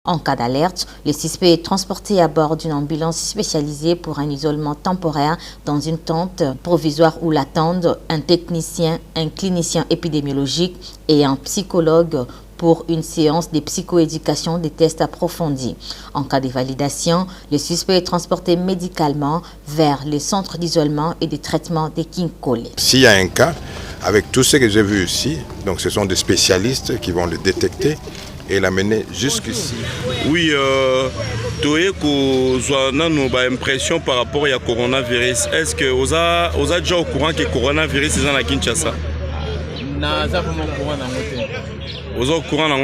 En cas d'alerte, le suspect est transporté à bord d'une ambulance spécialisée pour un isolement temporaire dans une tente provisoire où l'attendent un technicien, un clinicien épidémiologique et un psychologue pour une séance de psychoéducation des tests approfondis. En cas de validation, le suspect est transporté médicalement vers le centre d'isolement et de traitement de Kinkole. S'il y a un cas, avec tout ce que j'ai vu ici, donc ce sont des spécialistes qui vont le détecter et l'amener jusqu'ici. Oui, tu as une impression par rapport au coronavirus. Est-ce que vous êtes déjà au courant que le coronavirus est à Kinshasa? Vous êtes au courant de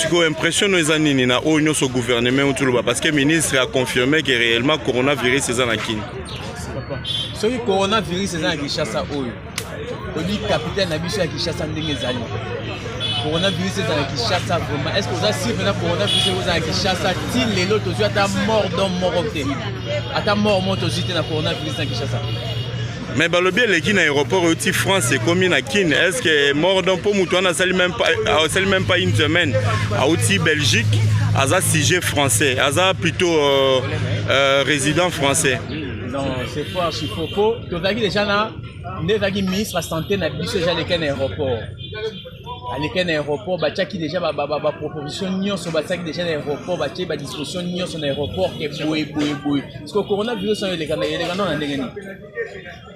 vous avez impression que le gouvernement parce que le ministre a confirmé que réellement le coronavirus est à Kinshasa. Si le coronavirus est à Kinshasa, le capitaine a dit à Kinshasa le coronavirus est à Kinshasa vraiment. Est-ce que vous avez suivi le coronavirus est à Kinshasa? Si les autres sont morts dans le monde, le coronavirus à Kinshasa. Mais le bien les aéroport aussi France et comme à Kin, est-ce que mort dans pour Moutouana même pas une semaine à aussi Belgique, à ça sujet français, à ça plutôt résident français. Non, c'est fort, il faut que tu déjà là, le ministre de la santé n'a plus déjà les aéroport. À l'aéroport, qui déjà proposition sur déjà l'aéroport, disposition sur l'aéroport qui est boué. Parce que le coronavirus les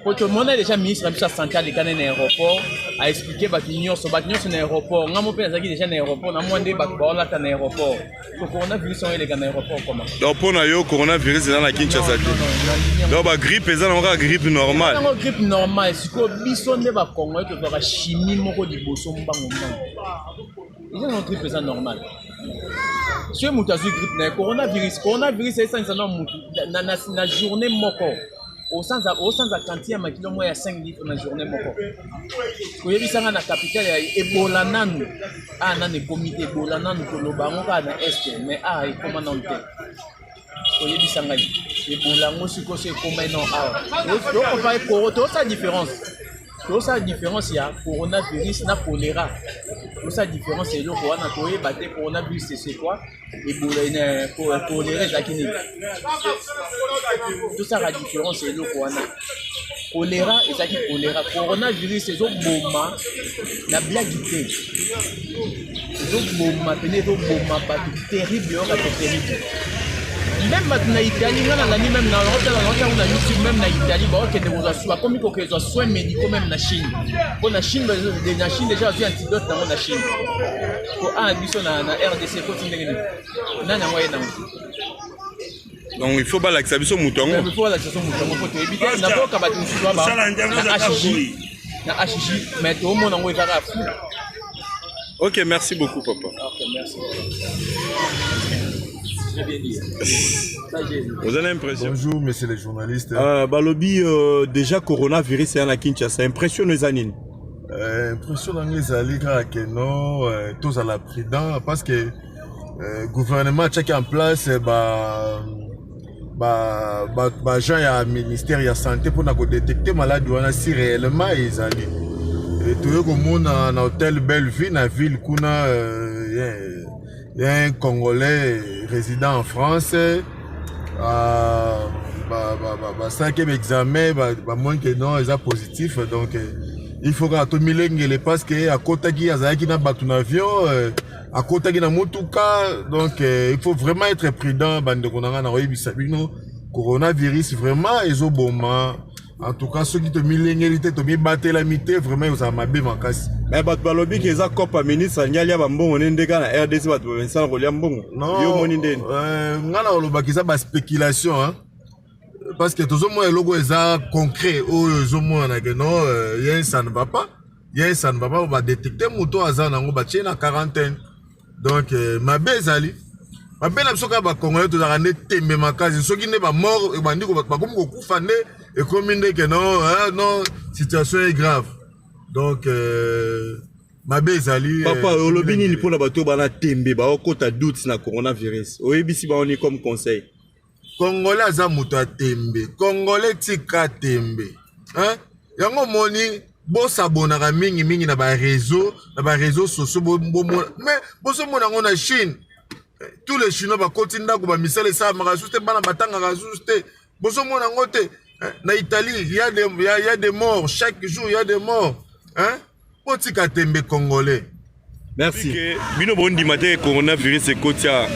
pour tout le monde déjà ministre de la santé à l'aéroport a expliqué que sur l'aéroport, on a déjà l'aéroport, on a moins de l'aéroport. Le coronavirus les aéroport comment? Donc pour le coronavirus dans la Kinshasa. Donc la grippe est une grippe normale. Une grippe normale, c'est que bison ne va pas que la chimie moko di boso mbango. Il y a une grippe est normale. Si vous avez une grippe, le coronavirus est na journée moko. Au sens à quantité à kilomètre à 5 litres dans la journée moko. Quand il y a une capitale Ebola nanu, nan comité Ebola nanu que le bango na est mais et comment non te. Quand il y a Ebola mo siko c'est comment non donc on va pour sa différence. Toute la différence, il y a coronavirus et choléra. Toute la différence, c'est le coronavirus, c'est quoi? Et choléra, c'est qui? Toute la différence, c'est le choléra et ça qui choléra. Coronavirus, c'est le moment, la blague. C'est le moment, terrible, terrible. Même maintenant, Italie, même dans YouTube, même en Italie, comme il faut que les soins médicaux, même en Chine. Pour la Chine, déjà, il y a un antidote dans la Chine. Pour un buisson dans la RDC, donc il faut que ça soit mouton. Il faut que ça soit mouton. Il faut éviter mais tout le monde envoie ça. Ok, merci beaucoup, papa. Ok, merci. Vous avez l'impression? Bonjour, messieurs les journalistes. Balobi, déjà coronavirus est à Kinshasa. Impression les années. Impression les années que non, tous à la prudence parce que le gouvernement check en place, gens y a ministère y a santé pour détecter malade si réellement ils allaient. Et tout le monde en hôtel Belleville, dans la ville kuna il y a un Congolais résident en France. Cinquième examen, moins que non, ils sont positifs. Donc, il faut que tout le monde parce que à côté qui a un avion, à côté qui a un donc il faut vraiment être prudent. Coronavirus, vraiment, ils ont bon. En tout cas, ceux qui te millénalité, te battent la mité, vraiment, ils ont mabé ma casse. Mais balobi qui est à Copa ministre, il y a un bon, on est dans la RDC, Vincent Roliambon. Non, on a une spéculation, hein. Parce que tout le monde est logo concret, non, ça ne va pas. Ça ne va pas, on va détecter mouton à Zan, on va tirer en quarantaine. Donc, ma bezali. Ma belle absolument pas congolais, tout à l'année, mais ma case, ceux qui n'est pas mort, et bandit, pas comme beaucoup fané, et comme il que non, non, situation est grave. Donc, ma bezali. Papa, olobini ni pour la bateau, bana tembe, ba okota doute na coronavirus. Oyebisi ba on est comme conseil. Congolais aza muto tembe, Congolais tika tembe. Hein? Yango moni Bon s'abonnera mingi na ba réseaux sociaux mais bon ce monde en Chine tous les Chinois va continuer à ba misala ça ma juste bana batanga juste bon ce monde en côté na Italie il y a des morts chaque jour il y a des morts hein potika tembe congolais. Merci. Bino bondi matin coronavirus ekotia.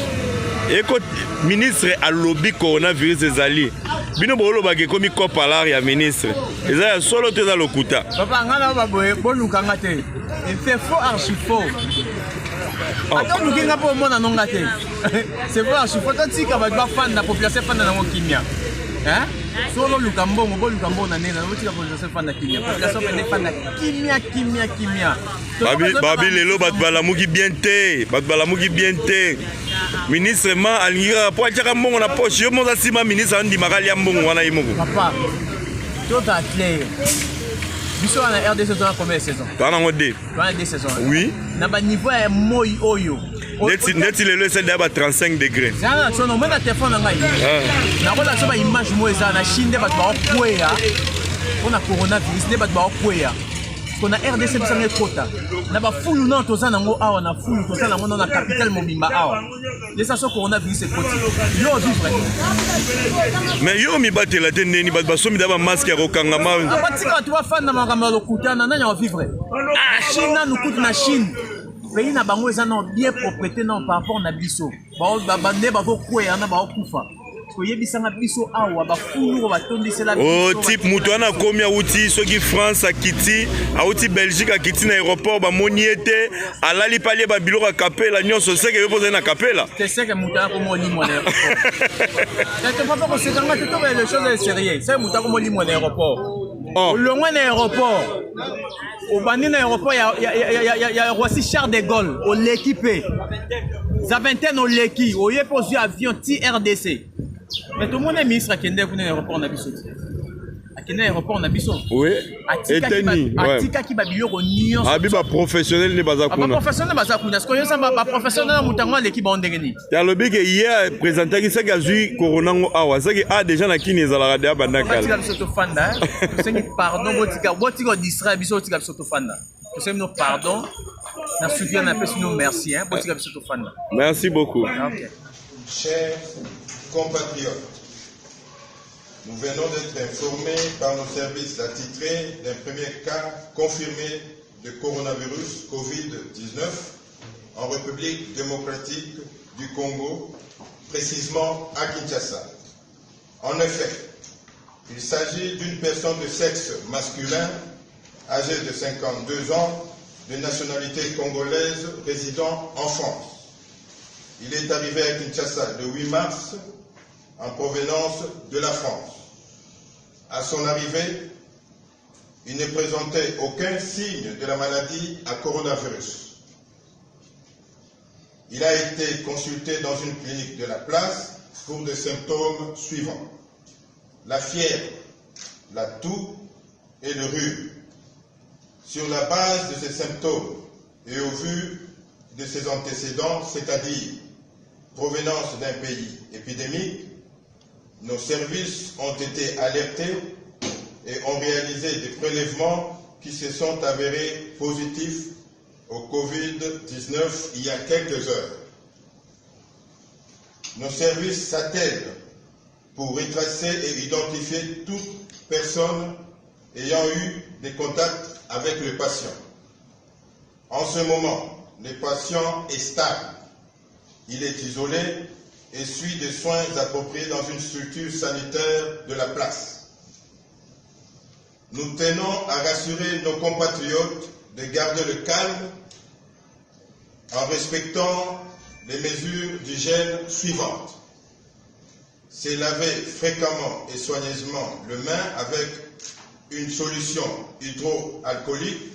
Eko ministre a lobby coronavirus ezali. Bino bolo bage komi kopalari ya ministre. Eza ya solo teza lokuta. Papa ngana ba boye boluka ngate. C'est faux archi faux. Attends nous kinga po mona nonga te. C'est faux archi faux tika ba fan na population fan na ngokimia. Hein? Solo lukambongo bo lukambo na nena utika population fan na kimia. Population fan na kimia. Babi lelo bat balamuki bien te. Bat balamuki bien te. Ministre ma alingira po achaka mbongo na poche yo moza sima ministre andi makali ya mbongo wana imoko. Papa. Tout à clair. Biso na RDC dans combien de saisons? Tana ngode. Dans 2 saisons. Oui. Na ba niveau ya moi oyo. Net le c'est d'aba 35 degrés. Ça so no mena téléphone na ngai. Na kola so ba image moi eza na Chine de ba kwea. On a coronavirus de ba kwea. Qu'on a RDC bisa ngekota. Na ba fulu na toza nango awa na fulu toza nango na capitale mobimba awa. Les saso coronavirus est côté. Yo vivre. Mais yo mi batela te neni bat basomi d'aba masque ya kokanga ma. Apatika tu va fan na makambo lokutana na nya vivre. Chine nous coûte na Chine. Pays na bango eza na bien propriété non par rapport na biso. Ba bande ba ko kwea na ba kufa. Koyebisanga biso awa ba fulu ba tondisela biso. Oh type mutu ana komi auti soki France akiti, auti Belgique akiti na aéroport ba moniete, alali pali ba biloko kapela nyonso seke yo poser na kapela. C'est ça que mutu ako moni mon aéroport. C'est pas parce que quand tu tombes les choses sérieuses, c'est mutu ako moni mon aéroport. Au loin de l'aéroport. Au bani na aéroport ya Roissy Charles de Gaulle au l'équipé. Zaventaine au l'équi, au yé posé avion TRDC. Mais tout le monde est ministre qui est dans l'aéroport na biso. Qui est dans l'aéroport na biso. Oui. Eteni. Atika ki ba biloko nyonso. Abi ba professionnel ne baza kuna. Ba professionnel baza kuna. Parce que yo samba ba professionnel mutango l'équipe ba ndengeni. Ya lobi ke hier présenter ki saka zui corona ngo awa. Saki a déjà na kini ezala radio bandaka. Botika biso to fanda. Sengi pardon botika distrait biso botika biso to fanda. Sengi no pardon. Na soutien na pesi no merci hein. Botika biso to fanda. Merci beaucoup. OK. Chers compatriotes, nous venons d'être informés par nos services attitrés d'un premier cas confirmé de coronavirus Covid-19 en République démocratique du Congo, précisément à Kinshasa. En effet, il s'agit d'une personne de sexe masculin, âgée de 52 ans, de nationalité congolaise, résidant en France. Il est arrivé à Kinshasa le 8 mars en provenance de la France. À son arrivée, il ne présentait aucun signe de la maladie à coronavirus. Il a été consulté dans une clinique de la place pour des symptômes suivants: la fièvre, la toux et le rhume. Sur la base de ces symptômes et au vu de ses antécédents, c'est-à-dire provenance d'un pays épidémique, nos services ont été alertés et ont réalisé des prélèvements qui se sont avérés positifs au Covid-19 il y a quelques heures. Nos services s'attellent pour retracer et identifier toute personne ayant eu des contacts avec le patient. En ce moment, le patient est stable. Il est isolé et suit des soins appropriés dans une structure sanitaire de la place. Nous tenons à rassurer nos compatriotes de garder le calme en respectant les mesures d'hygiène suivantes. Se laver fréquemment et soigneusement les mains avec une solution hydroalcoolique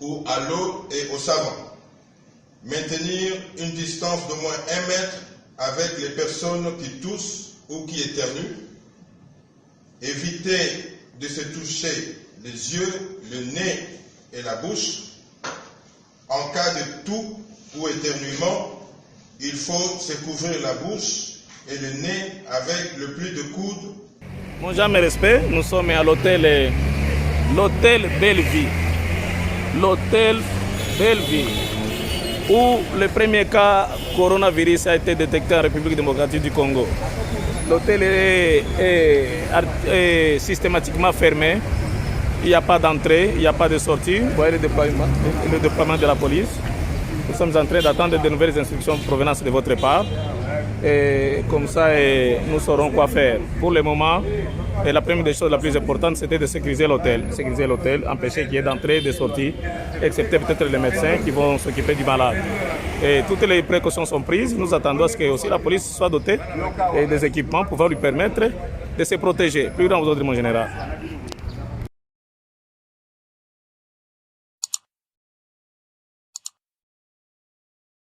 ou à l'eau et au savon. Maintenir une distance d'au moins 1 mètre avec les personnes qui toussent ou qui éternuent. Éviter de se toucher les yeux, le nez et la bouche. En cas de toux ou éternuement, il faut se couvrir la bouche et le nez avec le pli de coude. Bonjour, mes respects. Nous sommes à l'hôtel l'hôtel Bellevue. L'hôtel Bellevue, où le premier cas coronavirus a été détecté en République démocratique du Congo. L'hôtel est systématiquement fermé. Il n'y a pas d'entrée, il n'y a pas de sortie. Vous voyez le déploiement de la police. Nous sommes en train d'attendre de nouvelles instructions provenant de votre part. Et comme ça, nous saurons quoi faire. Pour le moment, la première des choses la plus importante, c'était de sécuriser l'hôtel. Sécuriser l'hôtel, empêcher qu'il y ait d'entrée et de sortie, excepté peut-être les médecins qui vont s'occuper du malade. Et toutes les précautions sont prises. Nous attendons à ce que aussi la police soit dotée des équipements pouvant lui permettre de se protéger. Plus grand, vous autres, mon général.